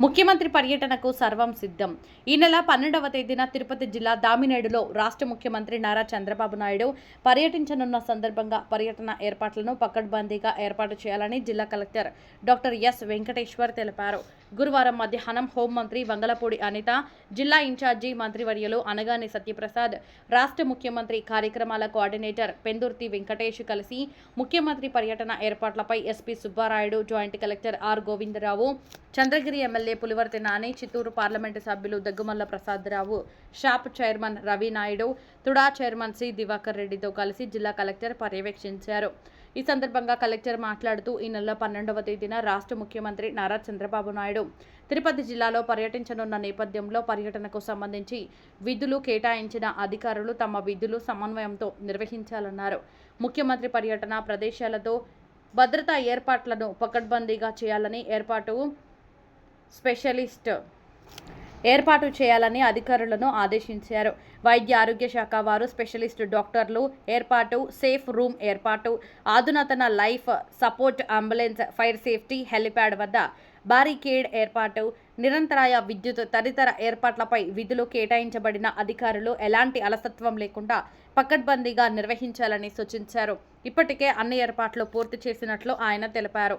ముఖ్యమంత్రి పర్యటనకు సర్వం సిద్ధం. ఈ నెల 12వ తేదీన తిరుపతి జిల్లా దామినేడులో రాష్ట్ర ముఖ్యమంత్రి నారా చంద్రబాబు నాయుడు పర్యటించనున్న సందర్భంగా పర్యటన ఏర్పాట్లను పకడ్బందీగా ఏర్పాటు చేయాలని జిల్లా కలెక్టర్ డాక్టర్ ఎస్ వెంకటేశ్వర్ తెలిపారు. గురువారం మధ్యాహ్నం హోంమంత్రి వంగలపూడి అనిత, జిల్లా ఇన్ఛార్జి మంత్రివర్యులు అనగాని సత్యప్రసాద్, రాష్ట్ర ముఖ్యమంత్రి కార్యక్రమాల కోఆర్డినేటర్ పెందుర్తి వెంకటేష్ కలిసి ముఖ్యమంత్రి పర్యటన ఏర్పాట్లపై SP Subbarayudu, joint collector R Govindarao, Chandragiri MLA Pulivarthi Nani, Chittoor parliament సభ్యులు దగ్గుమల్ల ప్రసాదరావు, షాప్ chairman Ravi Naidu, TUDA chairman C Divakar రెడ్డితో కలిసి జిల్లా కలెక్టర్ పర్యవేక్షించారు. ఈ సందర్భంగా కలెక్టర్ మాట్లాడుతూ ఈ నెల 12వ తేదీన రాష్ట్ర ముఖ్యమంత్రి నారా చంద్రబాబు నాయుడు తిరుపతి జిల్లాలో పర్యటించనున్న నేపథ్యంలో పర్యటనకు సంబంధించి విధులు కేటాయించిన అధికారులు తమ విధులు సమన్వయంతో నిర్వహించాలన్నారు. ముఖ్యమంత్రి పర్యటన ప్రదేశాలతో భద్రతా ఏర్పాట్లను పకడ్బందీగా చేయాలని ఏర్పాటు చేయాలని అధికారులను ఆదేశించారు. వైద్య ఆరోగ్య శాఖ వారు స్పెషలిస్ట్ డాక్టర్లు ఏర్పాటు, సేఫ్ రూమ్ ఏర్పాటు, అధునాతన life support ambulance, fire safety, helipad వద్ద బారికేడ్ ఏర్పాటు, నిరంతరాయ విద్యుత్ తదితర ఏర్పాట్లపై విధులు కేటాయించబడిన అధికారులు ఎలాంటి అలసత్వం లేకుండా పకడ్బందీగా నిర్వహించాలని సూచించారు. ఇప్పటికే అన్ని ఏర్పాట్లు పూర్తి చేసినట్లు ఆయన తెలిపారు.